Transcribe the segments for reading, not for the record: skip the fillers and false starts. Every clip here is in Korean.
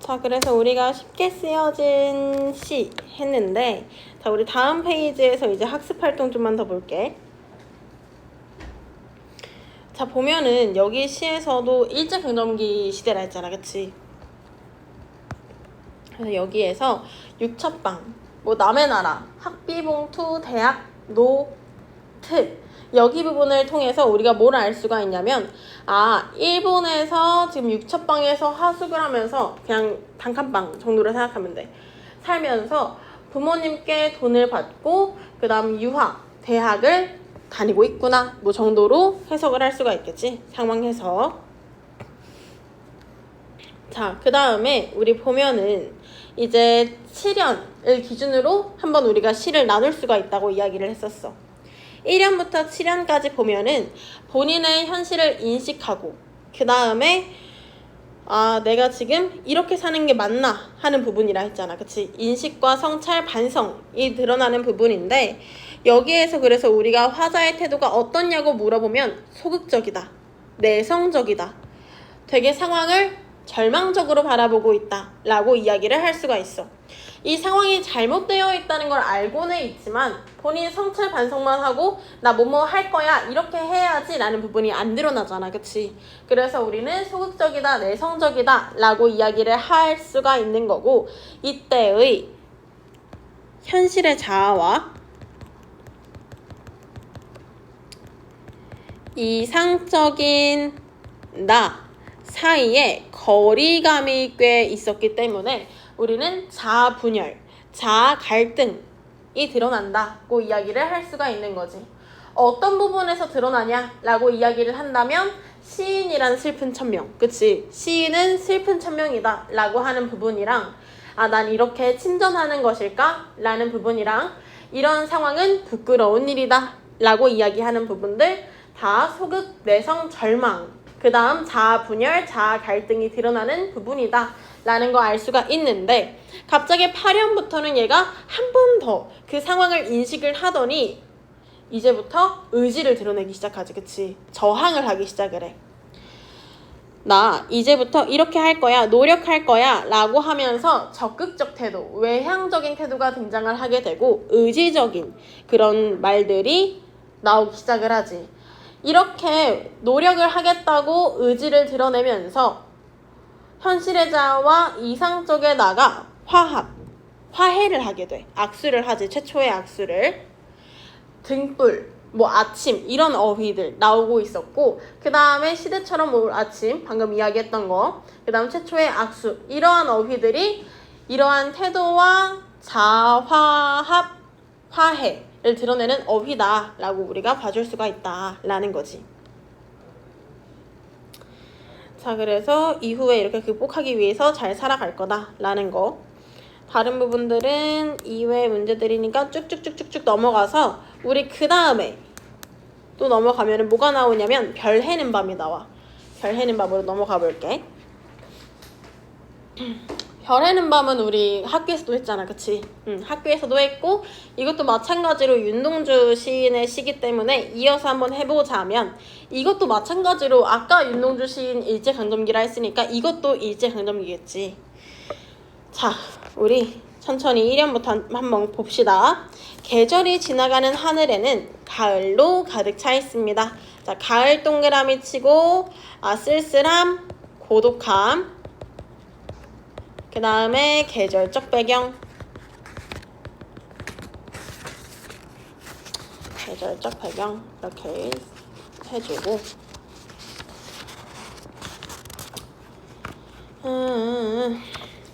자, 그래서 우리가 쉽게 쓰여진 시 했는데, 자, 우리 다음 페이지에서 이제 학습 활동 좀만 더 볼게. 자, 보면은 여기 시에서도 일제강점기 시대라 했잖아, 그치? 그래서 여기에서 육첩방, 뭐 남의 나라, 학비봉투, 대학, 노트, 여기 부분을 통해서 우리가 뭘 알 수가 있냐면, 아, 일본에서 지금 육첩방에서 하숙을 하면서 그냥 단칸방 정도로 생각하면 돼. 살면서 부모님께 돈을 받고 그 다음 유학, 대학을 다니고 있구나 뭐 정도로 해석을 할 수가 있겠지. 상황 해석. 자, 그 다음에 우리 보면은 이제 7년을 기준으로 한번 우리가 시를 나눌 수가 있다고 이야기를 했었어. 1년부터 7년까지 보면은 본인의 현실을 인식하고 그 다음에 아, 내가 지금 이렇게 사는 게 맞나 하는 부분이라 했잖아. 그치? 인식과 성찰, 반성이 드러나는 부분인데 여기에서 그래서 우리가 화자의 태도가 어떻냐고 물어보면 소극적이다, 내성적이다, 되게 상황을 절망적으로 바라보고 있다 라고 이야기를 할 수가 있어. 이 상황이 잘못되어 있다는 걸 알고는 있지만 본인 성찰 반성만 하고 나 뭐뭐 할 거야 이렇게 해야지 라는 부분이 안 드러나잖아. 그치? 그래서 우리는 소극적이다, 내성적이다 라고 이야기를 할 수가 있는 거고, 이때의 현실의 자아와 이상적인 나 사이에 거리감이 꽤 있었기 때문에 우리는 자아 분열, 자아 갈등이 드러난다고 이야기를 할 수가 있는 거지. 어떤 부분에서 드러나냐라고 이야기를 한다면 시인이란 슬픈 천명, 그치? 시인은 슬픈 천명이다 라고 하는 부분이랑 아, 난 이렇게 침전하는 것일까? 라는 부분이랑 이런 상황은 부끄러운 일이다 라고 이야기하는 부분들 다 소극, 내성, 절망, 그 다음 자아 분열, 자아 갈등이 드러나는 부분이다 라는 거 알 수가 있는데, 갑자기 8년부터는 얘가 한 번 더 그 상황을 인식을 하더니 이제부터 의지를 드러내기 시작하지. 그치? 저항을 하기 시작을 해. 나 이제부터 이렇게 할 거야, 노력할 거야 라고 하면서 적극적 태도, 외향적인 태도가 등장을 하게 되고 의지적인 그런 말들이 나오기 시작을 하지. 이렇게 노력을 하겠다고 의지를 드러내면서 현실의 자아와 이상 쪽에 나가 화해를 하게 돼. 악수를 하지. 최초의 악수를. 등불, 뭐 아침 이런 어휘들 나오고 있었고, 그 다음에 시대처럼 올 아침 방금 이야기했던 거, 그 다음 최초의 악수, 이러한 어휘들이 이러한 태도와 자화합, 화해를 드러내는 어휘다 라고 우리가 봐줄 수가 있다 라는 거지. 자, 그래서 이후에 이렇게 극복하기 위해서 잘 살아갈 거다 라는 거. 다른 부분들은 이외의 문제들이니까 쭉쭉쭉쭉쭉 넘어가서 우리 그 다음에 또 넘어가면 뭐가 나오냐면 별 해는 밤이 나와. 별 해는 밤으로 넘어가 볼게. 별 해는 밤은 우리 학교에서도 했잖아. 그치? 학교에서도 했고, 이것도 마찬가지로 윤동주 시인의 시기 때문에 이어서 한번 해보자면, 이것도 마찬가지로 아까 윤동주 시인 일제강점기라 했으니까 이것도 일제강점기겠지. 자, 우리 천천히 1년부터 한번 봅시다. 계절이 지나가는 하늘에는 가을로 가득 차 있습니다. 자, 가을 동그라미 치고 쓸쓸함, 고독함, 그 다음에 계절적 배경, 계절적 배경 이렇게 해주고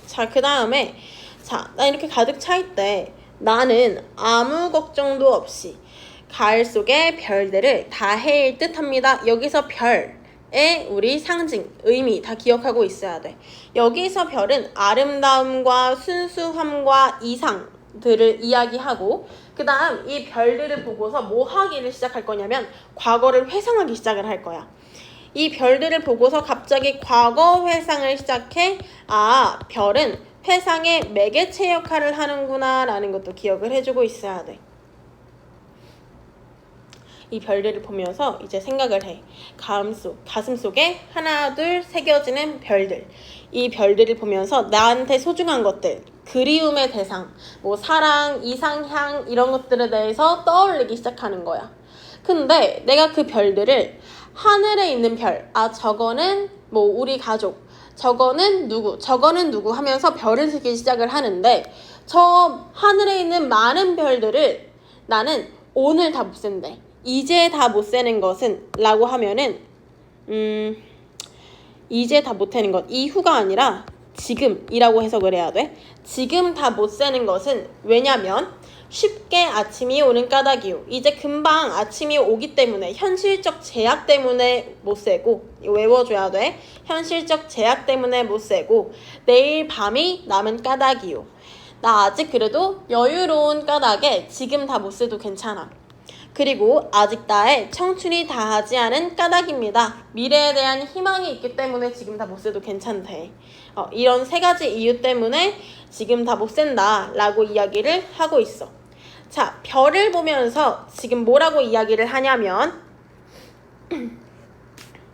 자, 그 다음에 자, 나 이렇게 가득 차 있대. 나는 아무 걱정도 없이 가을 속의 별들을 다 해일 듯 합니다. 여기서 별의 우리 상징, 의미 다 기억하고 있어야 돼. 여기서 별은 아름다움과 순수함과 이상들을 이야기하고, 그 다음 이 별들을 보고서 뭐 하기를 시작할 거냐면 과거를 회상하기 시작을 할 거야. 이 별들을 보고서 갑자기 과거 회상을 시작해. 아, 별은 회상의 매개체 역할을 하는구나 라는 것도 기억을 해주고 있어야 돼. 이 별들을 보면서 이제 생각을 해. 가슴 속에 하나, 둘 새겨지는 별들. 이 별들을 보면서 나한테 소중한 것들, 그리움의 대상, 뭐 사랑, 이상향 이런 것들에 대해서 떠올리기 시작하는 거야. 근데 내가 그 별들을 하늘에 있는 별, 저거는 뭐 우리 가족, 저거는 누구 하면서 별을 세기 시작을 하는데 저 하늘에 있는 많은 별들을 나는 오늘 다 못 센대. 이제 다 못 세는 것은 라고 하면은 이제 다 못 세는 것, 이후가 아니라 지금이라고 해석을 해야 돼. 지금 다 못 세는 것은 왜냐면 쉽게 아침이 오는 까닭이요. 이제 금방 아침이 오기 때문에 현실적 제약 때문에 못 세고, 이거 외워줘야 돼. 현실적 제약 때문에 못 세고 내일 밤이 남은 까닭이요. 나 아직 그래도 여유로운 까닭에 지금 다 못 세도 괜찮아. 그리고 아직 나의 청춘이 다하지 않은 까닭입니다. 미래에 대한 희망이 있기 때문에 지금 다 못 세도 괜찮대. 이런 세 가지 이유 때문에 지금 다 못 센다 라고 이야기를 하고 있어. 자, 별을 보면서 지금 뭐라고 이야기를 하냐면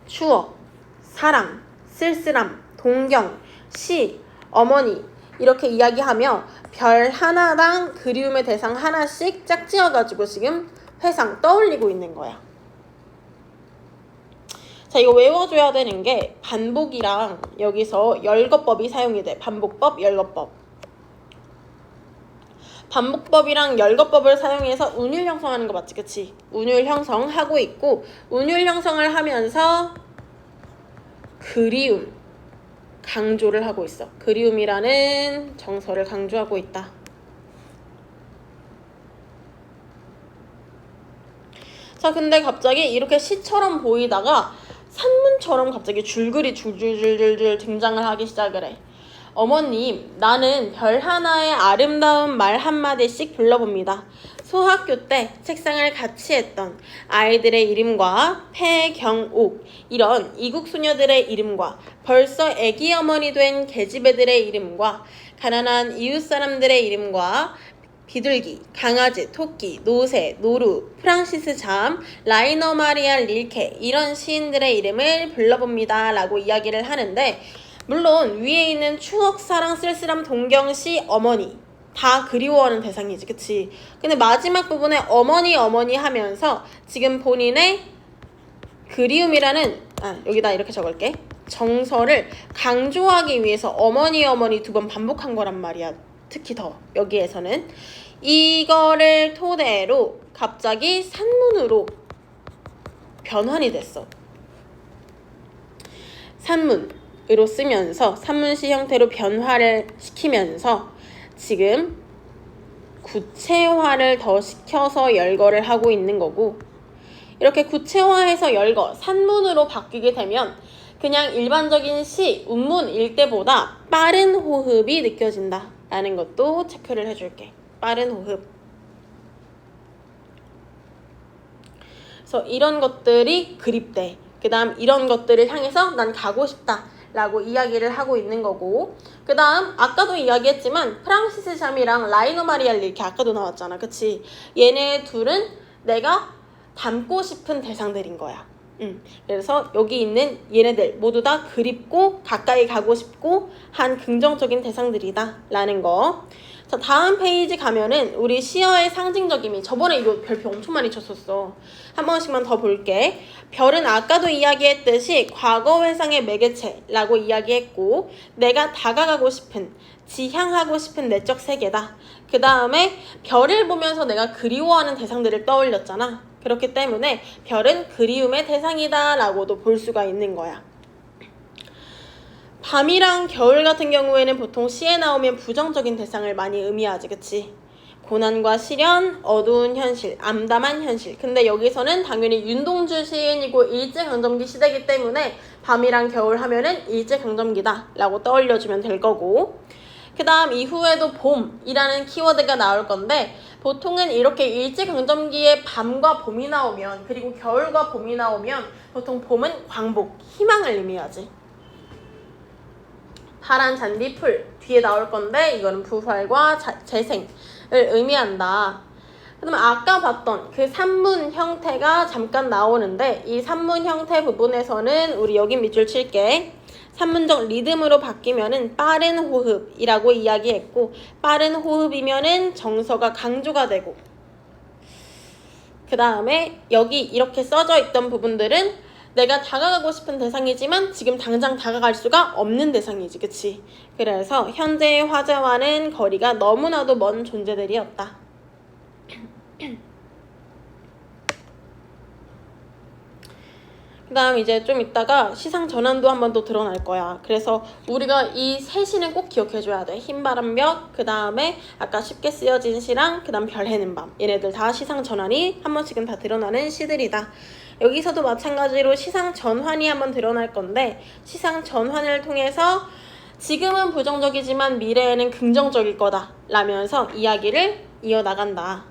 추억, 사랑, 쓸쓸함, 동경, 시, 어머니 이렇게 이야기하며 별 하나당 그리움의 대상 하나씩 짝지어가지고 지금 회상 떠올리고 있는 거야. 자, 이거 외워줘야 되는 게 반복이랑 여기서 열거법이 사용이 돼. 반복법, 열거법. 반복법이랑 열거법을 사용해서 운율 형성하는 거 맞지? 그치? 운율 형성하고 있고 운율 형성을 하면서 그리움 강조를 하고 있어. 그리움이라는 정서를 강조하고 있다. 자, 근데 갑자기 이렇게 시처럼 보이다가 산문처럼 갑자기 줄글이 줄줄줄줄 등장을 하기 시작을 해. 어머님, 나는 별 하나의 아름다운 말 한마디씩 불러봅니다. 소학교 때 책상을 같이 했던 아이들의 이름과 패경옥 이런 이국 소녀들의 이름과 벌써 애기 어머니 된 계집애들의 이름과 가난한 이웃 사람들의 이름과 비둘기, 강아지, 토끼, 노새, 노루, 프랑시스 잠, 라이너 마리아 릴케 이런 시인들의 이름을 불러봅니다 라고 이야기를 하는데 물론 위에 있는 추억, 사랑, 쓸쓸함, 동경시, 어머니 다 그리워하는 대상이지, 그치? 근데 마지막 부분에 어머니 하면서 지금 본인의 그리움이라는 여기다 이렇게 적을게. 정서를 강조하기 위해서 어머니 두 번 반복한 거란 말이야. 특히 더 여기에서는 이거를 토대로 갑자기 산문으로 변환이 됐어. 산문으로 쓰면서 산문시 형태로 변화를 시키면서 지금 구체화를 더 시켜서 열거를 하고 있는 거고 이렇게 구체화해서 열거, 산문으로 바뀌게 되면 그냥 일반적인 시, 운문일 때보다 빠른 호흡이 느껴진다 라는 것도 체크를 해줄게. 빠른 호흡. 그래서 이런 것들이 그립대. 그 다음 이런 것들을 향해서 난 가고 싶다 라고 이야기를 하고 있는 거고 그 다음 아까도 이야기했지만 프랑시스 잠이랑 라이너 마리알 이렇게 아까도 나왔잖아. 그치? 얘네 둘은 내가 닮고 싶은 대상들인 거야. 그래서 여기 있는 얘네들 모두 다 그립고 가까이 가고 싶고 한 긍정적인 대상들이다 라는 거. 자, 다음 페이지 가면은 우리 시어의 상징적임이 저번에 이거 별표 엄청 많이 쳤었어. 한 번씩만 더 볼게. 별은 아까도 이야기했듯이 과거 회상의 매개체라고 이야기했고 내가 다가가고 싶은 지향하고 싶은 내적 세계다. 그 다음에 별을 보면서 내가 그리워하는 대상들을 떠올렸잖아. 그렇기 때문에 별은 그리움의 대상이다 라고도 볼 수가 있는 거야. 밤이랑 겨울 같은 경우에는 보통 시에 나오면 부정적인 대상을 많이 의미하지, 그치? 고난과 시련, 어두운 현실, 암담한 현실. 근데 여기서는 당연히 윤동주 시인이고 일제강점기 시대이기 때문에 밤이랑 겨울 하면은 일제강점기다 라고 떠올려주면 될 거고 그 다음 이후에도 봄이라는 키워드가 나올 건데 보통은 이렇게 일제강점기에 밤과 봄이 나오면 그리고 겨울과 봄이 나오면 보통 봄은 광복, 희망을 의미하지. 파란 잔디풀 뒤에 나올 건데 이거는 부활과 재생을 의미한다. 그 그러면 아까 봤던 그 산문 형태가 잠깐 나오는데 이 산문 형태 부분에서는 우리 여기 밑줄 칠게. 산문적 리듬으로 바뀌면은 빠른 호흡이라고 이야기했고 빠른 호흡이면은 정서가 강조가 되고 그 다음에 여기 이렇게 써져 있던 부분들은 내가 다가가고 싶은 대상이지만 지금 당장 다가갈 수가 없는 대상이지, 그치? 그래서 현재의 화제와는 거리가 너무나도 먼 존재들이었다. 그 다음 이제 좀 이따가 시상 전환도 한번 또 드러날 거야. 그래서 우리가 이 세 시는 꼭 기억해줘야 돼. 흰바람볕, 그 다음에 아까 쉽게 쓰여진 시랑 그 다음 별 해는 밤. 얘네들 다 시상 전환이 한 번씩은 다 드러나는 시들이다. 여기서도 마찬가지로 시상 전환이 한번 드러날 건데 시상 전환을 통해서 지금은 부정적이지만 미래에는 긍정적일 거다 라면서 이야기를 이어나간다.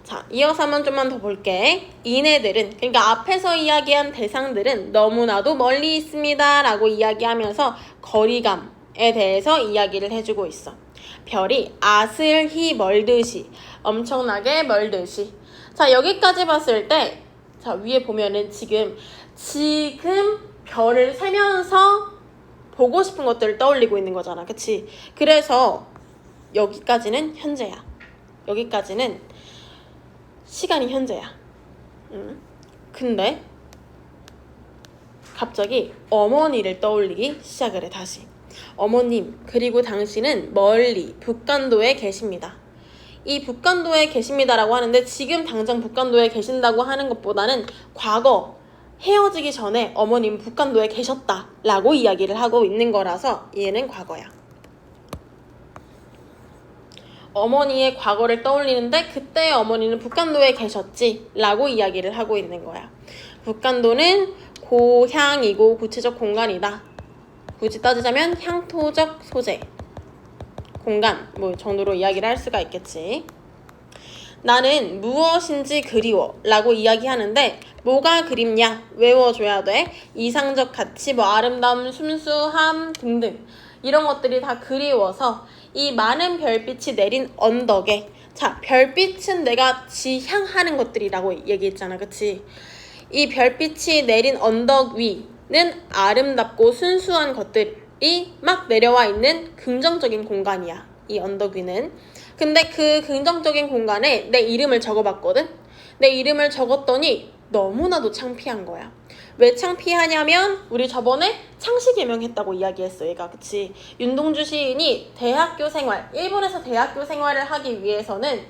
자, 이어서 한번 좀만 더 볼게. 이네들은, 그러니까 앞에서 이야기한 대상들은 너무나도 멀리 있습니다 라고 이야기하면서 거리감에 대해서 이야기를 해주고 있어. 별이 아슬히 멀듯이, 엄청나게 멀듯이. 자, 여기까지 봤을 때 자, 위에 보면은 지금 별을 세면서 보고 싶은 것들을 떠올리고 있는 거잖아, 그치? 그래서 여기까지는 현재야. 여기까지는 시간이 현재야. 근데 갑자기 어머니를 떠올리기 시작을 해. 다시 어머님, 그리고 당신은 멀리 북간도에 계십니다. 이 북간도에 계십니다라고 하는데 지금 당장 북간도에 계신다고 하는 것보다는 과거 헤어지기 전에 어머님 북간도에 계셨다라고 이야기를 하고 있는 거라서 얘는 과거야. 어머니의 과거를 떠올리는데 그때 어머니는 북간도에 계셨지 라고 이야기를 하고 있는 거야. 북간도는 고향이고 구체적 공간이다. 굳이 따지자면 향토적 소재, 공간 뭐 정도로 이야기를 할 수가 있겠지. 나는 무엇인지 그리워 라고 이야기하는데 뭐가 그립냐? 외워줘야 돼. 이상적 가치, 뭐 아름다움, 순수함 등등 이런 것들이 다 그리워서 이 많은 별빛이 내린 언덕에, 자, 별빛은 내가 지향하는 것들이라고 얘기했잖아, 그치? 이 별빛이 내린 언덕 위는 아름답고 순수한 것들이 막 내려와 있는 긍정적인 공간이야, 이 언덕 위는. 근데 그 긍정적인 공간에 내 이름을 적어봤거든? 내 이름을 적었더니 너무나도 창피한 거야. 왜 창피하냐면 우리 저번에 창시개명 했다고 이야기했어, 얘가. 그치? 윤동주 시인이 대학교 생활, 일본에서 대학교 생활을 하기 위해서는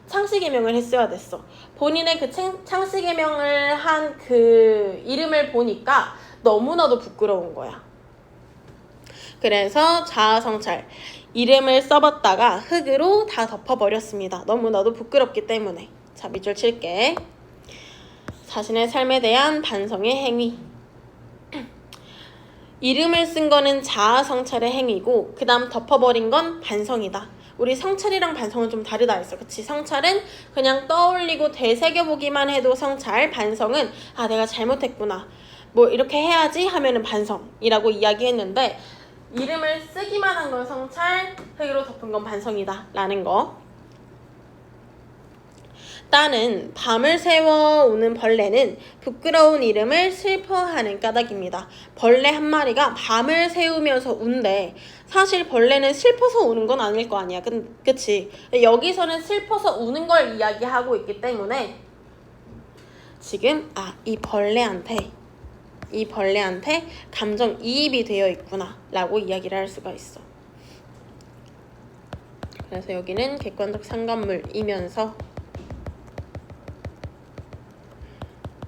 창시개명을 했어야 됐어. 본인의 그 창시개명을 한 그 이름을 보니까 너무나도 부끄러운 거야. 그래서 자아성찰, 이름을 써봤다가 흙으로 다 덮어버렸습니다. 너무나도 부끄럽기 때문에. 자, 밑줄 칠게. 자신의 삶에 대한 반성의 행위. 이름을 쓴 거는 자아 성찰의 행위고 그 다음 덮어버린 건 반성이다. 우리 성찰이랑 반성은 좀 다르다 했어, 그치? 성찰은 그냥 떠올리고 되새겨보기만 해도 성찰, 반성은 아, 내가 잘못했구나, 뭐 이렇게 해야지 하면은 반성이라고 이야기했는데 이름을 쓰기만 한 건 성찰, 흙으로 덮은 건 반성이다 라는 거. 따는 밤을 새워 우는 벌레는 부끄러운 이름을 슬퍼하는 까닭입니다. 벌레 한 마리가 밤을 새우면서 운대. 사실 벌레는 슬퍼서 우는 건 아닐 거 아니야, 그치? 여기서는 슬퍼서 우는 걸 이야기하고 있기 때문에 지금 이 벌레한테 감정이입이 되어 있구나 라고 이야기를 할 수가 있어. 그래서 여기는 객관적 상관물이면서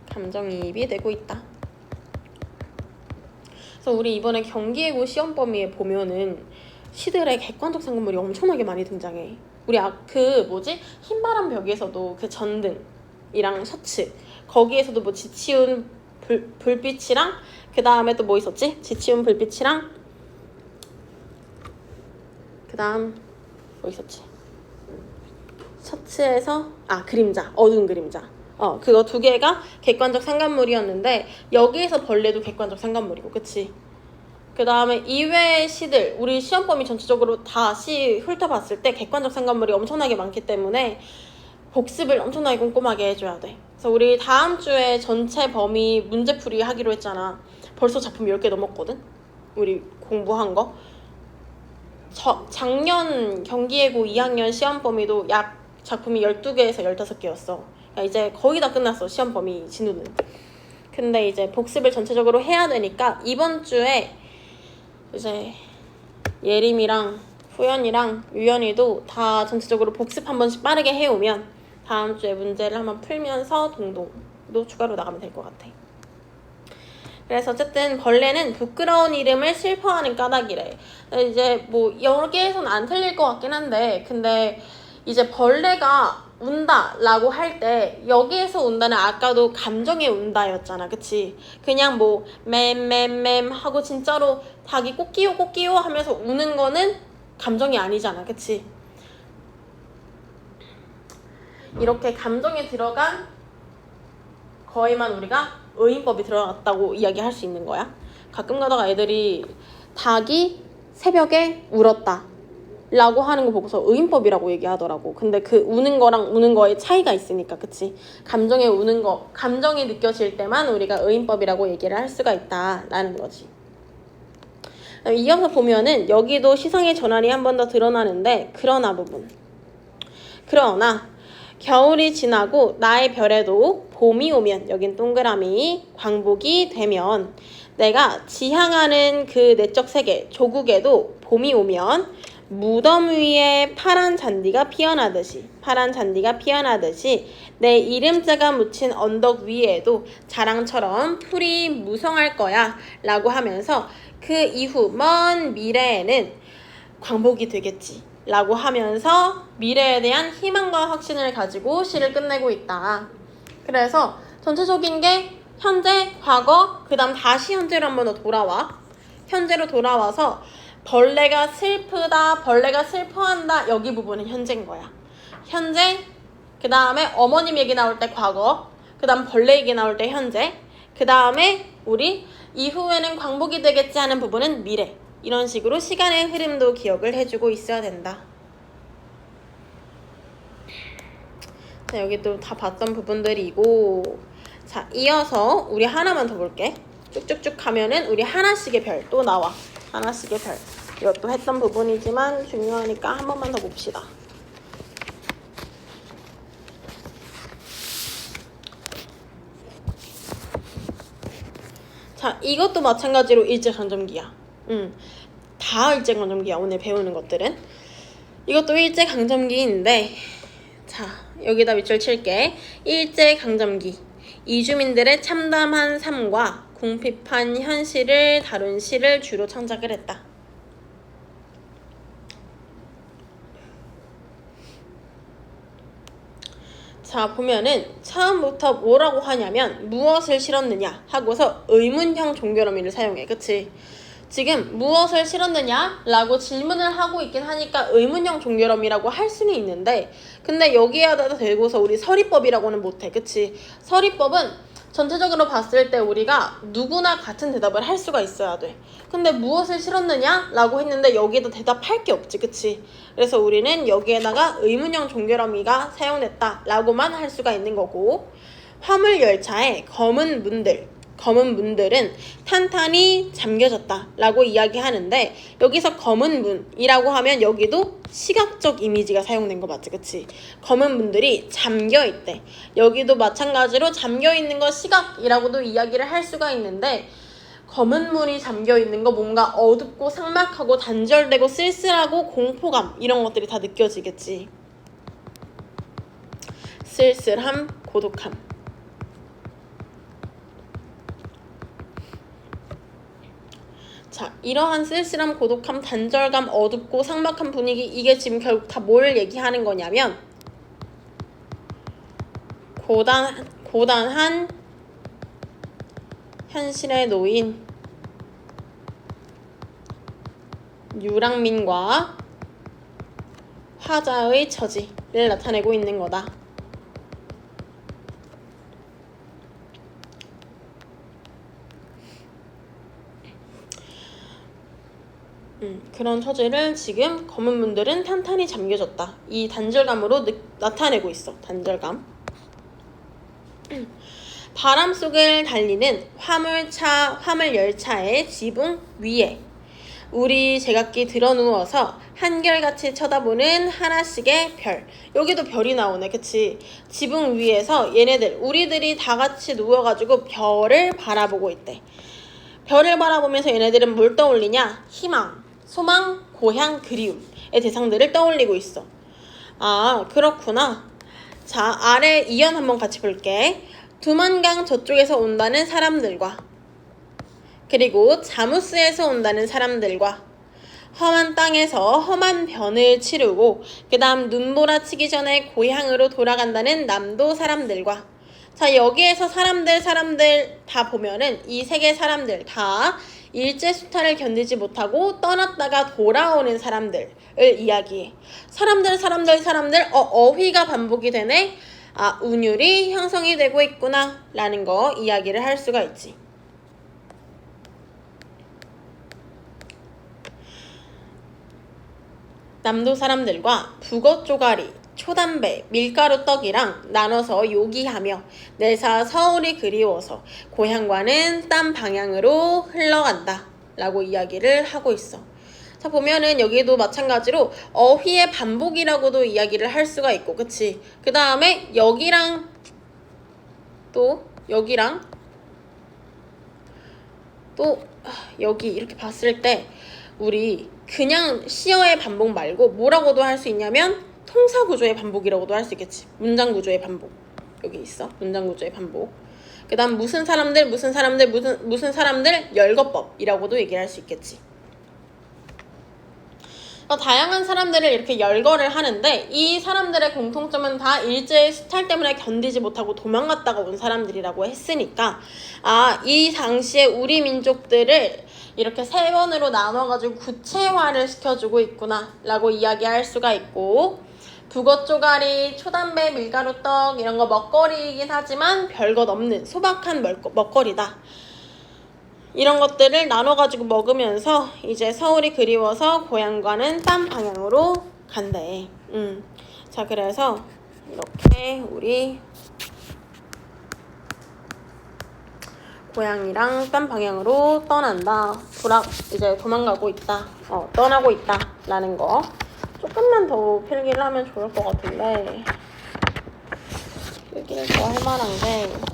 감정이입이 되고 있다. 그래서 우리 이번에 경기예고 시험 범위에 보면은 시들의 객관적 상관물이 엄청나게 많이 등장해. 우리 흰바람 벽에서도 그 전등이랑 셔츠, 거기에서도 뭐 지치운 불빛이랑 그 다음에 또 뭐 있었지? 지치운 불빛이랑 그 다음 뭐 있었지? 셔츠에서 그림자, 어두운 그림자. 그거 두 개가 객관적 상관물이었는데 여기에서 벌레도 객관적 상관물이고, 그치? 그 다음에 이외의 시들, 우리 시험 범위 전체적으로 다 시 훑어봤을 때 객관적 상관물이 엄청나게 많기 때문에 복습을 엄청나게 꼼꼼하게 해줘야 돼. 그래서 우리 다음 주에 전체 범위 문제풀이 하기로 했잖아. 벌써 작품 10개 넘었거든? 우리 공부한 거. 작년 경기예고 2학년 시험 범위도 약 작품이 12개에서 15개였어. 그러니까 이제 거의 다 끝났어, 시험 범위 진우는. 근데 이제 복습을 전체적으로 해야 되니까 이번 주에 이제 예림이랑 후연이랑 유연이도 다 전체적으로 복습 한 번씩 빠르게 해오면 다음 주에 문제를 한번 풀면서 동동도 추가로 나가면 될 것 같아. 그래서 어쨌든 벌레는 부끄러운 이름을 슬퍼하는 까닭이래. 이제 뭐 여기에서는 안 틀릴 것 같긴 한데, 근데 이제 벌레가 운다 라고 할 때 여기에서 운다는 아까도 감정에 운다였잖아, 그치? 그냥 뭐 맴 하고 진짜로 닭이 꼬끼요 하면서 우는 거는 감정이 아니잖아, 그치? 이렇게 감정에 들어간 거에만 우리가 의인법이 들어갔다고 이야기할 수 있는 거야. 가끔 가다가 애들이 닭이 새벽에 울었다 라고 하는 거 보고서 의인법이라고 얘기하더라고. 근데 그 우는 거랑 우는 거에 차이가 있으니까, 그치? 감정에 우는 거, 감정이 느껴질 때만 우리가 의인법이라고 얘기를 할 수가 있다라는 거지. 이어서 보면은 여기도 시상의 전환이 한 번 더 드러나는데, 그러나 부분. 그러나 겨울이 지나고 나의 별에도 봄이 오면, 여긴 동그라미, 광복이 되면, 내가 지향하는 그 내적 세계 조국에도 봄이 오면 무덤 위에 파란 잔디가 피어나듯이 내 이름자가 묻힌 언덕 위에도 자랑처럼 풀이 무성할 거야 라고 하면서 그 이후 먼 미래에는 광복이 되겠지 라고 하면서 미래에 대한 희망과 확신을 가지고 시를 끝내고 있다. 그래서 전체적인 게 현재, 과거, 그 다음 다시 현재로 한 번 더 돌아와. 현재로 돌아와서 벌레가 슬프다, 벌레가 슬퍼한다, 여기 부분은 현재인 거야. 현재, 그 다음에 어머님 얘기 나올 때 과거, 그 다음 벌레 얘기 나올 때 현재, 그 다음에 우리 이후에는 광복이 되겠지 하는 부분은 미래. 이런 식으로 시간의 흐름도 기억을 해주고 있어야 된다. 자, 여기 또 다 봤던 부분들이고, 자, 이어서 우리 하나만 더 볼게. 쭉쭉쭉 가면은 우리 하나씩의 별 또 나와. 하나씩의 별. 이것도 했던 부분이지만 중요하니까 한 번만 더 봅시다. 자, 이것도 마찬가지로 일제강점기야. 다 일제강점기야, 오늘 배우는 것들은. 이것도 일제강점기인데, 자, 여기다 밑줄 칠게. 일제강점기. 이주민들의 참담한 삶과 궁핍한 현실을 다룬 시를 주로 창작을 했다. 자, 보면은 처음부터 뭐라고 하냐면 무엇을 실었느냐 하고서 의문형 종결어미를 사용해. 그치? 지금 무엇을 실었느냐 라고 질문을 하고 있긴 하니까 의문형 종결어미라고 할 수는 있는데, 근데 여기에다 대고서 우리 서리법이라고는 못해. 그치? 서리법은 전체적으로 봤을 때 우리가 누구나 같은 대답을 할 수가 있어야 돼. 근데 무엇을 실었느냐 라고 했는데 여기에다 대답할 게 없지, 그치? 그래서 우리는 여기에다가 의문형 종결어미가 사용됐다 라고만 할 수가 있는 거고, 화물열차에 검은 문들은 탄탄히 잠겨졌다 라고 이야기하는데, 여기서 검은 문이라고 하면 여기도 시각적 이미지가 사용된 거 맞지, 그치? 검은 문들이 잠겨있대. 여기도 마찬가지로 잠겨있는 거 시각이라고도 이야기를 할 수가 있는데, 검은 문이 잠겨있는 거 뭔가 어둡고 삭막하고 단절되고 쓸쓸하고 공포감, 이런 것들이 다 느껴지겠지. 쓸쓸함, 고독함. 자, 이러한 쓸쓸함, 고독함, 단절감, 어둡고 삭막한 분위기, 이게 지금 결국 다 뭘 얘기하는 거냐면 고단한 현실에 놓인 유랑민과 화자의 처지를 나타내고 있는 거다. 그런 처지를 지금 검은 문들은 탄탄히 잠겨졌다. 이 단절감으로 나타내고 있어. 단절감. 바람 속을 달리는 화물열차의 지붕 위에 우리 제각기 드러누워서 한결같이 쳐다보는 하나씩의 별. 여기도 별이 나오네. 그치? 지붕 위에서 얘네들, 우리들이 다 같이 누워가지고 별을 바라보고 있대. 별을 바라보면서 얘네들은 뭘 떠올리냐? 희망, 소망, 고향, 그리움의 대상들을 떠올리고 있어. 아, 그렇구나. 자, 아래 이연 한번 같이 볼게. 두만강 저쪽에서 온다는 사람들과 그리고 자무스에서 온다는 사람들과 험한 땅에서 험한 변을 치르고 그 다음 눈보라치기 전에 고향으로 돌아간다는 남도 사람들과 자, 여기에서 사람들 다 보면은 이 세 개 사람들 다 일제수탈을 견디지 못하고 떠났다가 돌아오는 사람들을 이야기해. 사람들 어휘가 반복이 되네. 아, 운율이 형성이 되고 있구나 라는 거 이야기를 할 수가 있지. 남도 사람들과 북어 쪼가리, 초담배, 밀가루 떡이랑 나눠서 요기하며 내사 서울이 그리워서 고향과는 딴 방향으로 흘러간다 라고 이야기를 하고 있어. 자, 보면은 여기도 마찬가지로 어휘의 반복이라고도 이야기를 할 수가 있고, 그치? 그 다음에 여기랑 또 여기랑 또 여기 이렇게 봤을 때 우리 그냥 시어의 반복 말고 뭐라고도 할 수 있냐면 통사구조의 반복이라고도 할 수 있겠지. 문장구조의 반복. 여기 있어. 문장구조의 반복. 그 다음 무슨 사람들 열거법이라고도 얘기를 할 수 있겠지. 다양한 사람들을 이렇게 열거를 하는데 이 사람들의 공통점은 다 일제의 수탈 때문에 견디지 못하고 도망갔다가 온 사람들이라고 했으니까 아, 이 당시에 우리 민족들을 이렇게 세 번으로 나눠가지고 구체화를 시켜주고 있구나 라고 이야기할 수가 있고 북어 쪼가리, 초담배, 밀가루떡 이런 거 먹거리이긴 하지만 별것 없는 소박한 먹거리다. 이런 것들을 나눠가지고 먹으면서 이제 서울이 그리워서 고향과는 딴 방향으로 간대. 자, 그래서 이렇게 우리 고향이랑 딴 방향으로 떠난다. 이제 도망가고 있다. 떠나고 있다. 라는 거. 조금만 더 필기를 하면 좋을 것 같은데 필기를 더 할 만한 게 뭐가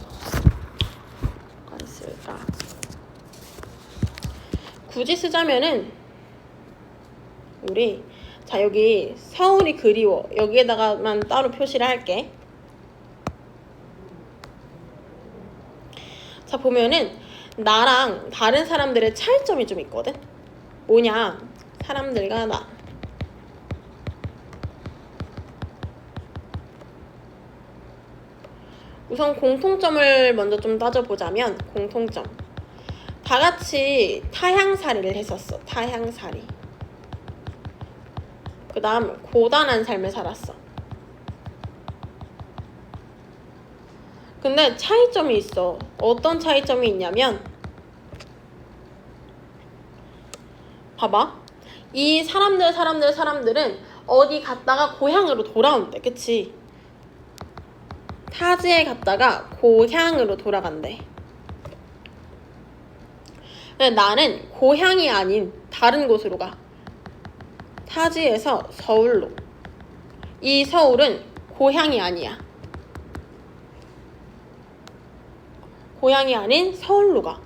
있을까? 굳이 쓰자면은 우리 자, 여기 서울이 그리워 여기에다가만 따로 표시를 할게. 자, 보면은 나랑 다른 사람들의 차이점이 좀 있거든. 뭐냐? 사람들과 나. 우선 공통점을 먼저 좀 따져보자면 공통점. 다 같이 타향살이를 했었어. 타향살이. 그 다음 고단한 삶을 살았어. 근데 차이점이 있어. 어떤 차이점이 있냐면 봐봐. 이 사람들은 어디 갔다가 고향으로 돌아온대. 그치? 타지에 갔다가 고향으로 돌아간대. 나는 고향이 아닌 다른 곳으로 가. 타지에서 서울로. 이 서울은 고향이 아니야. 고향이 아닌 서울로 가.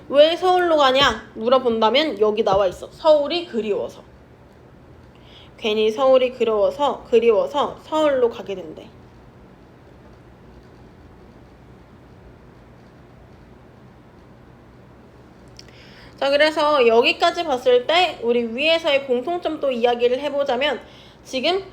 왜 서울로 가냐? 물어본다면 여기 나와 있어. 서울이 그리워서. 괜히 서울이 그리워서 서울로 가게 된대. 자, 그래서 여기까지 봤을 때 우리 위에서의 공통점도 이야기를 해보자면 지금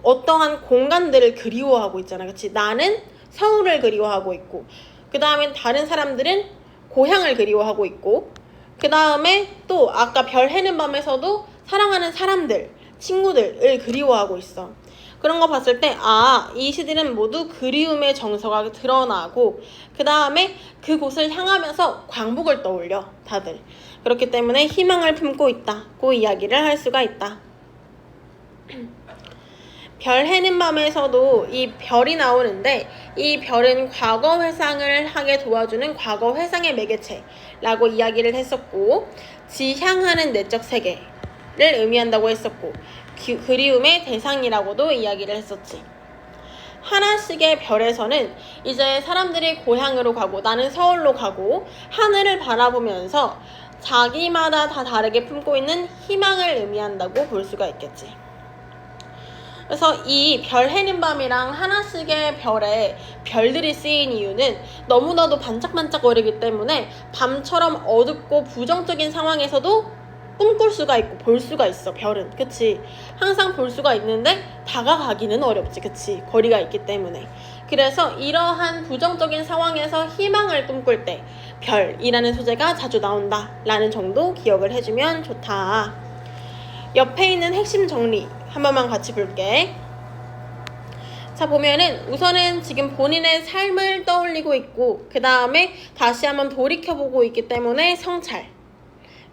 어떠한 공간들을 그리워하고 있잖아. 그치? 나는 서울을 그리워하고 있고 그 다음에 다른 사람들은 고향을 그리워하고 있고 그 다음에 또 아까 별 해는 밤에서도 사랑하는 사람들, 친구들을 그리워하고 있어. 그런 거 봤을 때 이 시들은 모두 그리움의 정서가 드러나고 그 다음에 그곳을 향하면서 광복을 떠올려 다들. 그렇기 때문에 희망을 품고 있다고 이야기를 할 수가 있다. 별 해는 밤에서도 이 별이 나오는데 이 별은 과거 회상을 하게 도와주는 과거 회상의 매개체라고 이야기를 했었고 지향하는 내적 세계를 의미한다고 했었고 그리움의 대상이라고도 이야기를 했었지. 하나씩의 별에서는 이제 사람들이 고향으로 가고 나는 서울로 가고 하늘을 바라보면서 자기마다 다 다르게 품고 있는 희망을 의미한다고 볼 수가 있겠지. 그래서 이 별 해는 밤이랑 하나씩의 별에 별들이 쓰인 이유는 너무나도 반짝반짝거리기 때문에 밤처럼 어둡고 부정적인 상황에서도 꿈꿀 수가 있고 볼 수가 있어. 별은 그치? 항상 볼 수가 있는데 다가가기는 어렵지. 그치? 거리가 있기 때문에. 그래서 이러한 부정적인 상황에서 희망을 꿈꿀 때 별이라는 소재가 자주 나온다 라는 정도 기억을 해주면 좋다. 옆에 있는 핵심 정리 한 번만 같이 볼게. 자, 보면은 우선은 지금 본인의 삶을 떠올리고 있고 그 다음에 다시 한번 돌이켜보고 있기 때문에 성찰,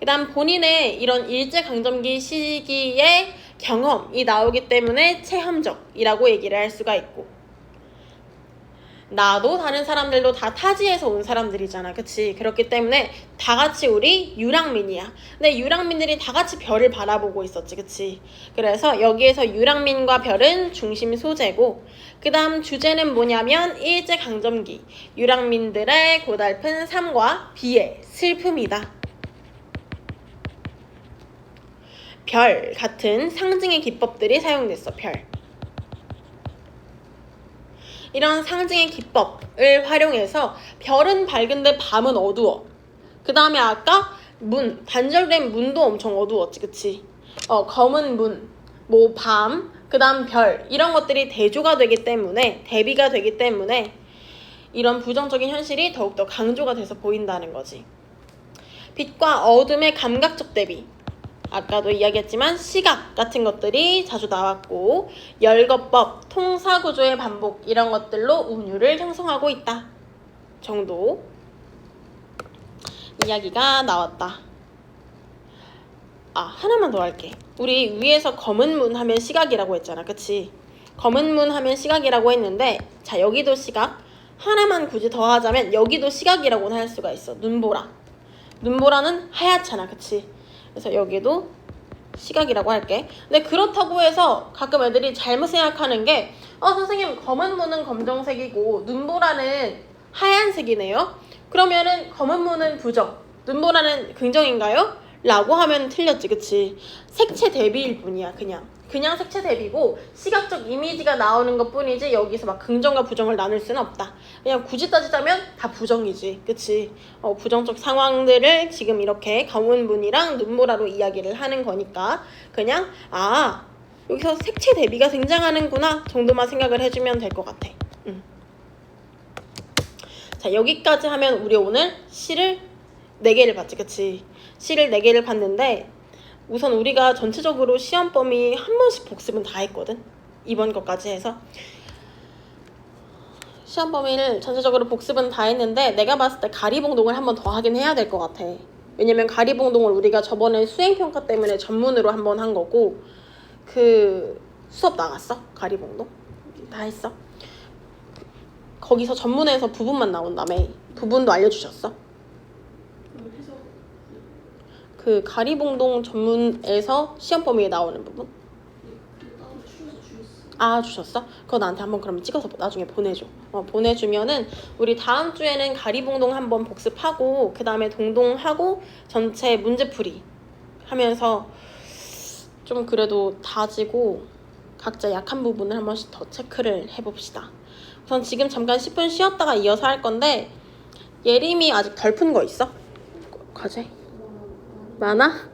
그 다음 본인의 이런 일제강점기 시기의 경험이 나오기 때문에 체험적이라고 얘기를 할 수가 있고, 나도 다른 사람들도 다 타지에서 온 사람들이잖아. 그치? 그렇기 때문에 다 같이 우리 유랑민이야. 근데 유랑민들이 다 같이 별을 바라보고 있었지. 그치? 그래서 여기에서 유랑민과 별은 중심 소재고 그 다음 주제는 뭐냐면 일제강점기 유랑민들의 고달픈 삶과 비애, 슬픔이다. 별 같은 상징의 기법들이 사용됐어. 별. 이런 상징의 기법을 활용해서 별은 밝은데 밤은 어두워. 그 다음에 아까 문, 단절된 문도 엄청 어두웠지. 그치? 검은 문, 뭐 밤, 그 다음 별 이런 것들이 대조가 되기 때문에 대비가 되기 때문에 이런 부정적인 현실이 더욱더 강조가 돼서 보인다는 거지. 빛과 어둠의 감각적 대비, 아까도 이야기했지만 시각 같은 것들이 자주 나왔고 열거법, 통사구조의 반복 이런 것들로 운율을 형성하고 있다 정도 이야기가 나왔다. 하나만 더 할게. 우리 위에서 검은 문 하면 시각이라고 했잖아. 그치? 검은 문 하면 시각이라고 했는데 자, 여기도 시각. 하나만 굳이 더 하자면 여기도 시각이라고는 할 수가 있어. 눈보라. 눈보라는 하얗잖아. 그치? 그래서 여기도 시각이라고 할게. 근데 그렇다고 해서 가끔 애들이 잘못 생각하는 게 선생님 검은 문은 검정색이고 눈보라는 하얀색이네요. 그러면은 검은 문은 부정, 눈보라는 긍정인가요? 라고 하면 틀렸지. 그치? 색채 대비일 뿐이야. 그냥 색채 대비고 시각적 이미지가 나오는 것 뿐이지 여기서 막 긍정과 부정을 나눌 수는 없다. 그냥 굳이 따지자면 다 부정이지. 그치? 부정적 상황들을 지금 이렇게 검은 문이랑 눈보라로 이야기를 하는 거니까 그냥 여기서 색채 대비가 등장하는구나 정도만 생각을 해주면 될 것 같아. 자, 여기까지 하면 우리 오늘 시를 4개를 봤지. 그치? 시를 4개를 봤는데 우선 우리가 전체적으로 시험 범위 한 번씩 복습은 다 했거든. 이번 것까지 해서 시험 범위를 전체적으로 복습은 다 했는데 내가 봤을 때 가리봉동을 한 번 더 하긴 해야 될 것 같아. 왜냐면 가리봉동을 우리가 저번에 수행평가 때문에 전문으로 한 번 한 거고 그 수업 나갔어? 가리봉동? 다 했어? 거기서 전문에서 부분만 나온다며. 부분도 알려주셨어? 그 가리봉동 전문에서 시험 범위에 나오는 부분? 주셨어? 그거 나한테 한번 그럼 찍어서 나중에 보내줘. 보내주면은 우리 다음 주에는 가리봉동 한번 복습하고 그 다음에 동동하고 전체 문제풀이 하면서 좀 그래도 다지고 각자 약한 부분을 한 번씩 더 체크를 해봅시다. 우선 지금 잠깐 10분 쉬었다가 이어서 할 건데 예림이 아직 덜 푼 거 있어? 과제? 많아?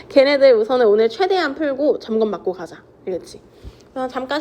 걔네들 우선은 오늘 최대한 풀고 점검 받고 가자. 알겠지? 그래서 잠깐